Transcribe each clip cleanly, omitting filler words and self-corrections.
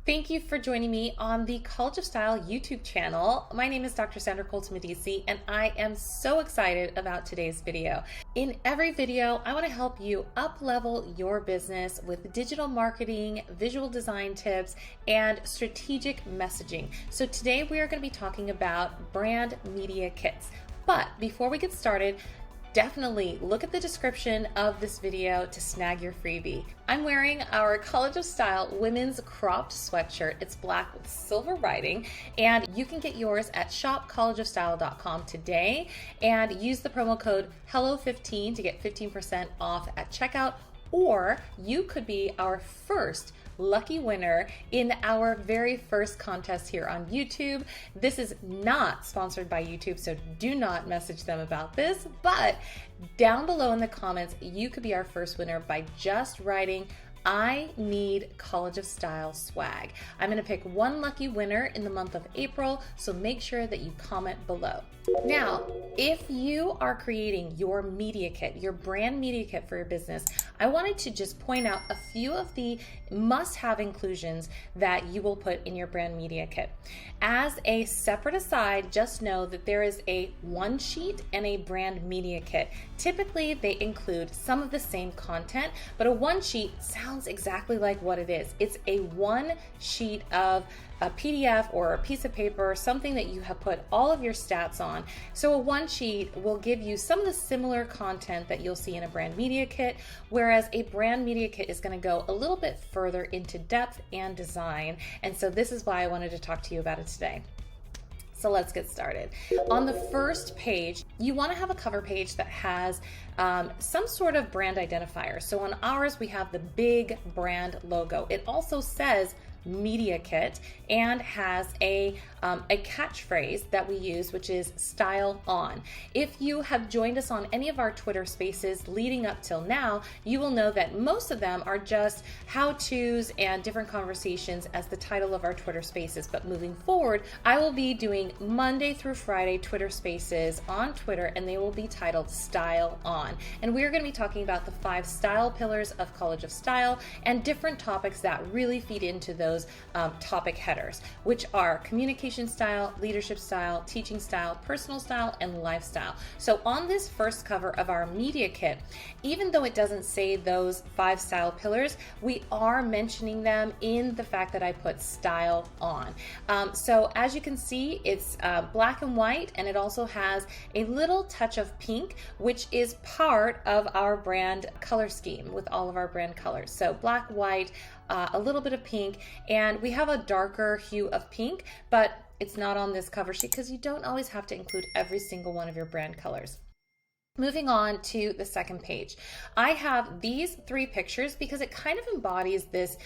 Thank you for joining me on the College of Style YouTube channel. My name is Dr. Sandra Colton-Medici, and I am so excited about today's video. In every video, I want to help you up-level your business with digital marketing, visual design tips, and strategic messaging. So today we are going to be talking about brand media kits. But before we get started, definitely look at the description of this video to snag your freebie. I'm wearing our College of Style women's cropped sweatshirt. It's black with silver writing, and you can get yours at shopcollegeofstyle.com today and use the promo code HELLO15 to get 15% off at checkout, or you could be our first lucky winner in our very first contest here on YouTube. This is not sponsored by YouTube, so do not message them about this, but down below in the comments, you could be our first winner by just writing, "I need College of Style swag." I'm going to pick one lucky winner in the month of April, so make sure that you comment below. Now, if you are creating your media kit, your brand media kit for your business, I wanted to just point out a few of the must-have inclusions that you will put in your brand media kit. As a separate aside, just know that there is a one sheet and a brand media kit. Typically, they include some of the same content, but a one sheet sounds exactly like what it is. It's a one sheet of a PDF or a piece of paper, something that you have put all of your stats on. So a one sheet will give you some of the similar content that you'll see in a brand media kit, whereas a brand media kit is going to go a little bit further into depth and design. And so this is why I wanted to talk to you about it today. So let's get started. On the first page, you want to have a cover page that has some sort of brand identifier. So on ours, we have the big brand logo. It also says media kit and has a catchphrase that we use, which is style on. If you have joined us on any of our Twitter spaces leading up till now, you will know that most of them are just how-tos and different conversations as the title of our Twitter spaces. But moving forward, I will be doing Monday through Friday Twitter spaces on Twitter, and they will be titled Style On. And we're going to be talking about the 5 style pillars of College of Style and different topics that really feed into those topic headers, which are communication style, leadership style, teaching style, personal style, and lifestyle. So on this first cover of our media kit, even though it doesn't say those 5 style pillars, we are mentioning them in the fact that I put style on. So as you can see, it's black and white, and it also has a little touch of pink, which is part of our brand color scheme with all of our brand colors. So black, white, a little bit of pink, and we have a darker hue of pink, but it's not on this cover sheet because you don't always have to include every single one of your brand colors. Moving on to the second page, I have these 3 pictures because it kind of embodies this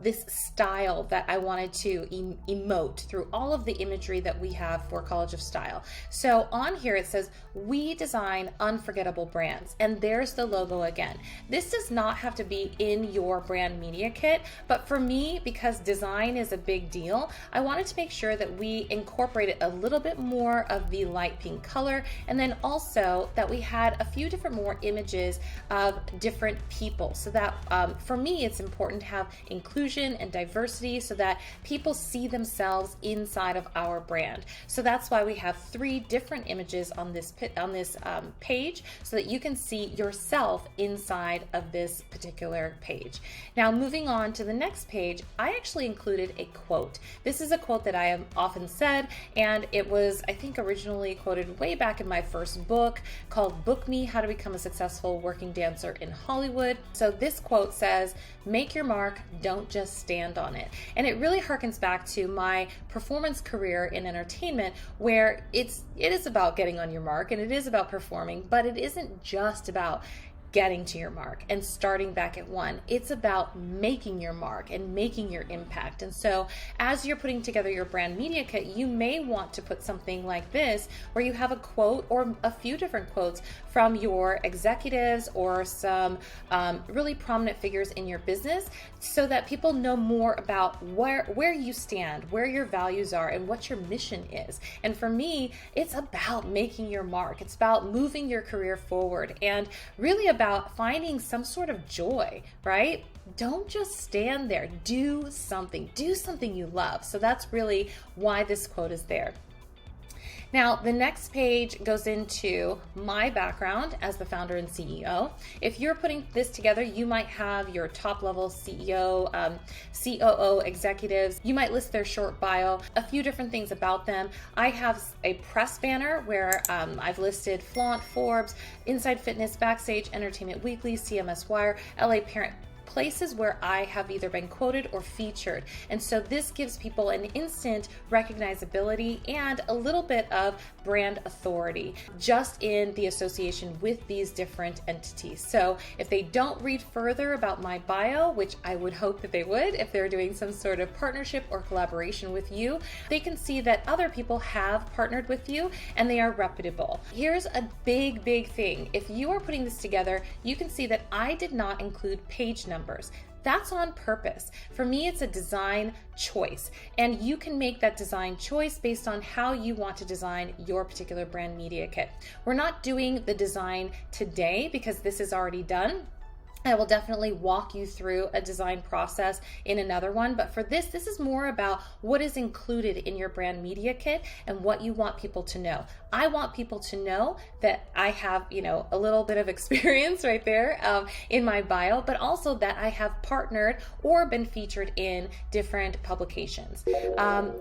this style that I wanted to emote through all of the imagery that we have for College of Style. So on here it says, "We design unforgettable brands," and there's the logo again. This does not have to be in your brand media kit, but for me, because design is a big deal, I wanted to make sure that we incorporated a little bit more of the light pink color, and then also that we had a few different more images of different people, so that for me it's important to have inclusion and diversity so that people see themselves inside of our brand. So that's why we have 3 different images on this page, so that you can see yourself inside of this particular page. Now moving on to the next page, I actually included a quote. This is a quote that I have often said, and it was, I think, originally quoted way back in my first book called Book Me: How to Become a Successful Working Dancer in Hollywood. So this quote says, "Make your mark, don't just stand on it." And it really harkens back to my performance career in entertainment, where it is about getting on your mark and it is about performing, but it isn't just about getting to your mark and starting back at one. It's about making your mark and making your impact. And so as you're putting together your brand media kit, you may want to put something like this where you have a quote or a few different quotes from your executives or some really prominent figures in your business, so that people know more about where you stand, where your values are, and what your mission is. And for me, it's about making your mark. It's about moving your career forward and really about finding some sort of joy, right? don't just stand there. Do something you love. So that's really why this quote is there. Now, the next page goes into my background as the founder and CEO. If you're putting this together, you might have your top level CEO, COO executives. You might list their short bio, a few different things about them. I have a press banner where I've listed Flaunt, Forbes, Inside Fitness, Backstage, Entertainment Weekly, CMS Wire, LA Parent, places where I have either been quoted or featured. And so this gives people an instant recognizability and a little bit of brand authority just in the association with these different entities. So if they don't read further about my bio, which I would hope that they would if they're doing some sort of partnership or collaboration with you, they can see that other people have partnered with you and they are reputable. Here's a big thing. If you are putting this together, you can see that I did not include page numbers. That's on purpose. For me, it's a design choice, and you can make that design choice based on how you want to design your particular brand media kit. We're not doing the design today because this is already done. I will definitely walk you through a design process in another one, but for this is more about what is included in your brand media kit and what you want people to know. I want people to know that I have, a little bit of experience right there in my bio, but also that I have partnered or been featured in different publications.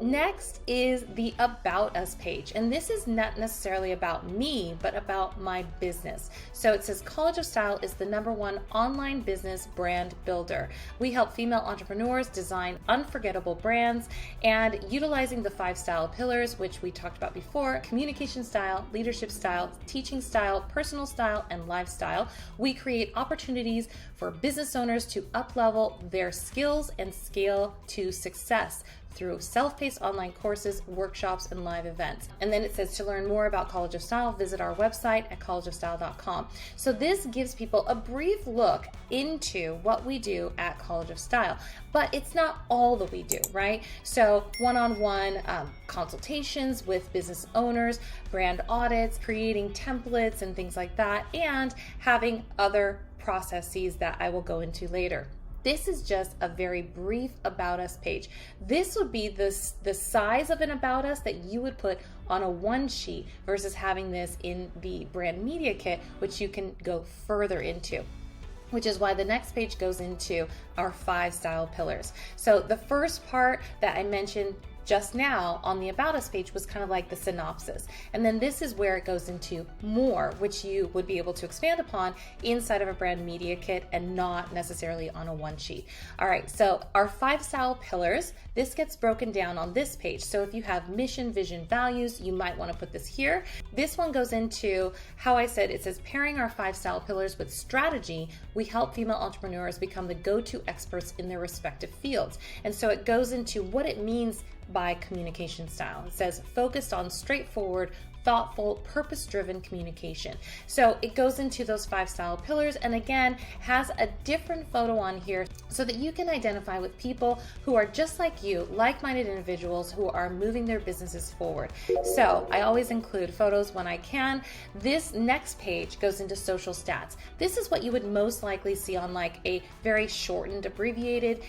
Next is the About Us page, and this is not necessarily about me, but about my business. So it says College of Style is the #1 online business brand builder. We help female entrepreneurs design unforgettable brands, and utilizing the 5 style pillars, which we talked about before: communication style, leadership style, teaching style, personal style, and lifestyle, we create opportunities for business owners to up-level their skills and scale to success through self-paced online courses, workshops, and live events. And then it says to learn more about College of Style, visit our website at collegeofstyle.com. So this gives people a brief look into what we do at College of Style, but it's not all that we do, right? So one-on-one consultations with business owners, brand audits, creating templates and things like that, and having other processes that I will go into later. This is just a very brief About Us page. This would be the size of an About Us that you would put on a one sheet versus having this in the brand media kit, which you can go further into, which is why the next page goes into our 5 style pillars. So the first part that I mentioned just now on the About Us page was kind of like the synopsis. And then this is where it goes into more, which you would be able to expand upon inside of a brand media kit and not necessarily on a one sheet. All right, so our 5 style pillars, this gets broken down on this page. So if you have mission, vision, values, you might want to put this here. This one goes into how I said, it says pairing our 5 style pillars with strategy, we help female entrepreneurs become the go-to experts in their respective fields. And so it goes into what it means by communication style. It says focused on straightforward, thoughtful, purpose-driven communication. So it goes into those 5 style pillars, and again has a different photo on here so that you can identify with people who are just like you, like-minded individuals who are moving their businesses forward. So I always include photos when I can. This next page goes into social stats. This is what you would most likely see on like a very shortened, abbreviated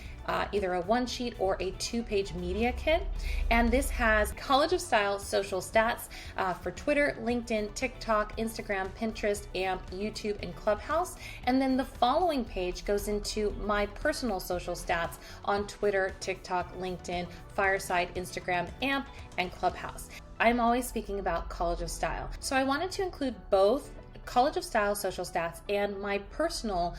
either a one sheet or a 2-page media kit. And this has College of Style social stats for Twitter, LinkedIn, TikTok, Instagram, Pinterest, AMP, YouTube, and Clubhouse. And then the following page goes into my personal social stats on Twitter, TikTok, LinkedIn, Fireside, Instagram, AMP, and Clubhouse. I'm always speaking about College of Style. So I wanted to include both College of Style social stats and my personal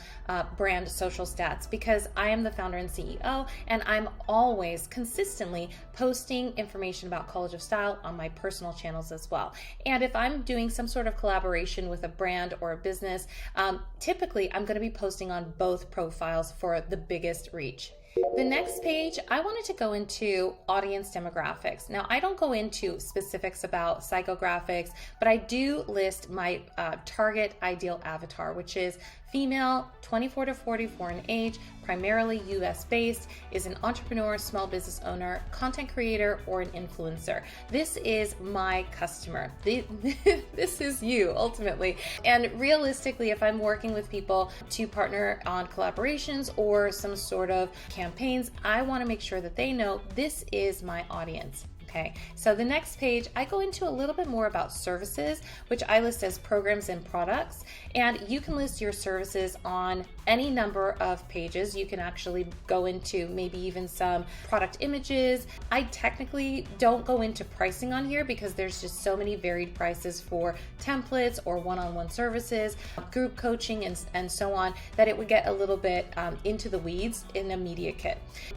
brand social stats because I am the founder and CEO, and I'm always consistently posting information about College of Style on my personal channels as well. And if I'm doing some sort of collaboration with a brand or a business, typically I'm going to be posting on both profiles for the biggest reach. The next page, I wanted to go into audience demographics. Now, I don't go into specifics about psychographics, but I do list my target ideal avatar, which is female, 24 to 44 in age, primarily US based, is an entrepreneur, small business owner, content creator, or an influencer. This is my customer. This is you ultimately. And realistically, if I'm working with people to partner on collaborations or some sort of campaigns, I want to make sure that they know this is my audience. Okay, so the next page, I go into a little bit more about services, which I list as programs and products. And you can list your services on any number of pages. You can actually go into maybe even some product images. I technically don't go into pricing on here because there's just so many varied prices for templates or one-on-one services, group coaching, and so on, that it would get a little bit into the weeds in a media kit.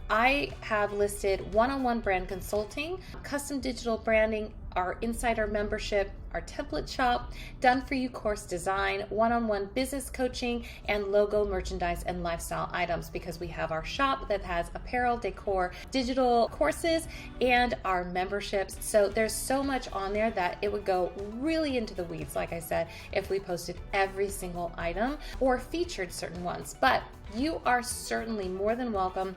I have listed one-on-one brand consulting, custom digital branding, our insider membership, our template shop, done for you course design, one-on-one business coaching, and logo, merchandise, and lifestyle items, because we have our shop that has apparel, decor, digital courses, and our memberships. So there's so much on there that it would go really into the weeds, like I said, if we posted every single item or featured certain ones. But you are certainly more than welcome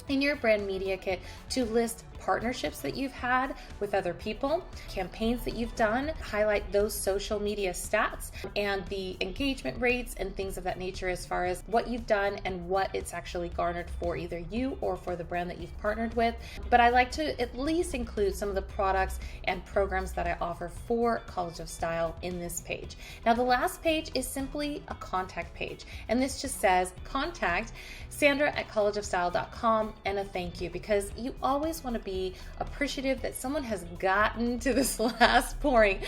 in your brand media kit to list partnerships that you've had with other people, campaigns that you've done, highlight those social media stats and the engagement rates and things of that nature as far as what you've done and what it's actually garnered for either you or for the brand that you've partnered with. But I like to at least include some of the products and programs that I offer for College of Style in this page. Now, the last page is simply a contact page, and this just says contact Sandra at collegeofstyle.com and a thank you, because you always want to be appreciative that someone has gotten to this last point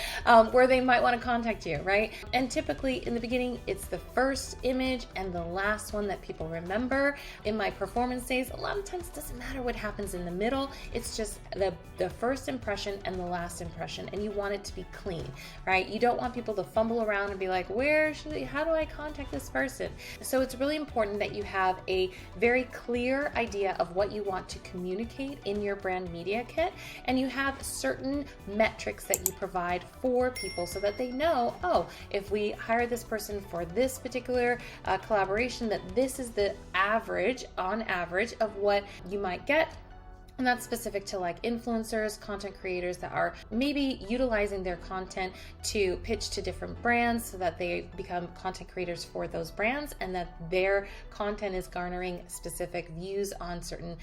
where they might want to contact you, right? And typically in the beginning, it's the first image and the last one that people remember. In my performance days, a lot of times it doesn't matter what happens in the middle. It's just the first impression and the last impression, and you want it to be clean, right? You don't want people to fumble around and be like, how do I contact this person? So it's really important that you have a very clear idea of what you want to communicate in your brand media kit, and you have certain metrics that you provide for people so that they know, oh, if we hire this person for this particular collaboration, that this is the average, on average, of what you might get. And that's specific to like influencers, content creators that are maybe utilizing their content to pitch to different brands so that they become content creators for those brands, and that their content is garnering specific views on certain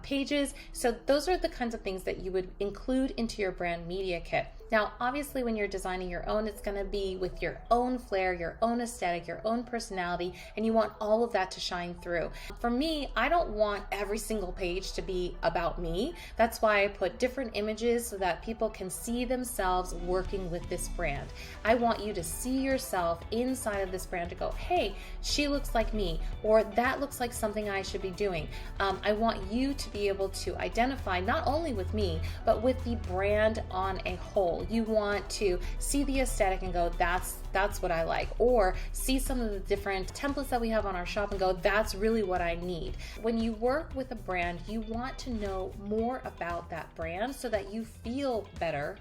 pages. So those are the kinds of things that you would include into your brand media kit. Now, obviously, when you're designing your own, it's going to be with your own flair, your own aesthetic, your own personality, and you want all of that to shine through. For me, I don't want every single page to be about me. That's why I put different images so that people can see themselves working with this brand. I want you to see yourself inside of this brand to go, hey, she looks like me, or that looks like something I should be doing. I want you to be able to identify not only with me, but with the brand on a whole. You want to see the aesthetic and go, that's what I like, or see some of the different templates that we have on our shop and go, that's really what I need. When you work with a brand, you want to know more about that brand so that you feel better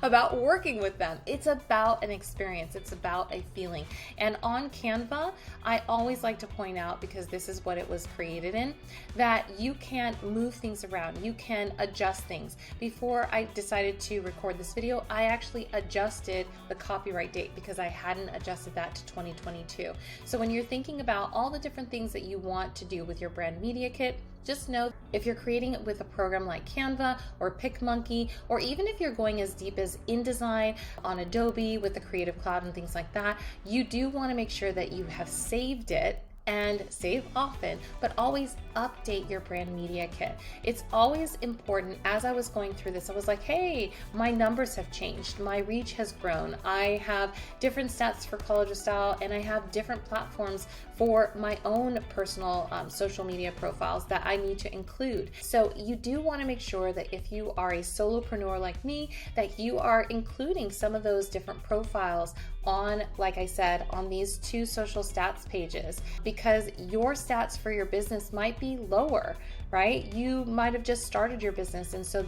about working with them. It's about an experience. It's about a feeling. And on Canva, I always like to point out, because this is what it was created in, that you can move things around. You can adjust things. Before I decided to record this video, I actually adjusted the copyright date because I hadn't adjusted that to 2022. So when you're thinking about all the different things that you want to do with your brand media kit, just know if you're creating it with a program like Canva or PicMonkey, or even if you're going as deep as InDesign on Adobe with the Creative Cloud and things like that, you do want to make sure that you have saved it, and save often, but always update your brand media kit. It's always important. As I was going through this, I was like, hey, my numbers have changed. My reach has grown. I have different stats for College of Style, and I have different platforms for my own personal social media profiles that I need to include. So you do want to make sure that if you are a solopreneur like me, that you are including some of those different profiles on, like I said, on these two social stats pages, because your stats for your business might be lower right? You might have just started your business, and so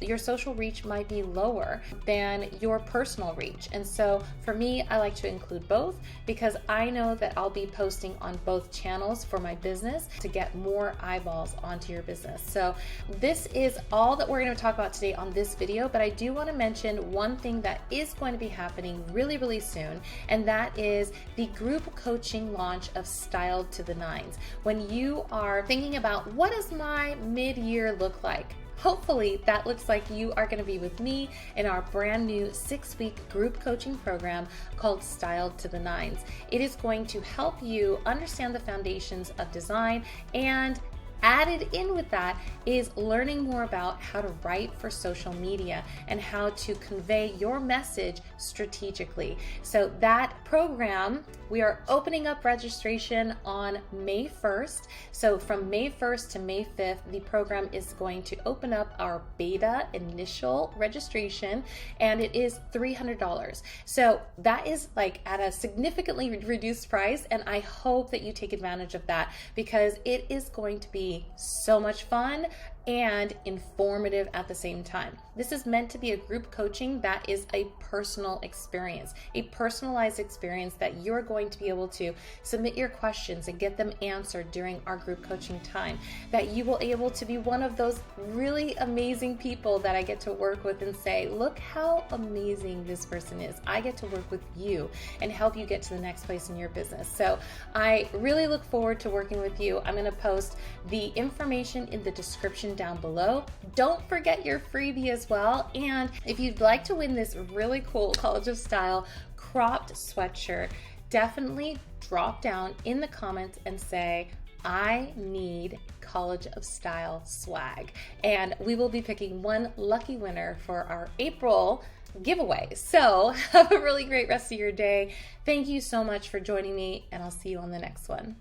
your social reach might be lower than your personal reach. And so for me, I like to include both because I know that I'll be posting on both channels for my business to get more eyeballs onto your business. So this is all that we're going to talk about today on this video, but I do want to mention one thing that is going to be happening really, really soon, and that is the group coaching launch of Styled to the Nines. When you are thinking about what does my mid-year look like, hopefully that looks like you are going to be with me in our brand new 6-week group coaching program called Styled to the Nines. It is going to help you understand the foundations of design, and added in with that is learning more about how to write for social media and how to convey your message strategically. So that program, we are opening up registration on May 1st. So from May 1st to May 5th, the program is going to open up our beta initial registration, and it is $300. So that is like at a significantly reduced price, and I hope that you take advantage of that because it is going to be so much fun and informative at the same time. This is meant to be a group coaching that is a personal experience, a personalized experience that you're going to be able to submit your questions and get them answered during our group coaching time, that you will be able to be one of those really amazing people that I get to work with and say, look how amazing this person is. I get to work with you and help you get to the next place in your business. So I really look forward to working with you. I'm going to post the information in the description down below. Don't forget your freebie as well. And if you'd like to win this really cool College of Style cropped sweatshirt, definitely drop down in the comments and say, I need College of Style swag. And we will be picking one lucky winner for our April giveaway. So have a really great rest of your day. Thank you so much for joining me, and I'll see you on the next one.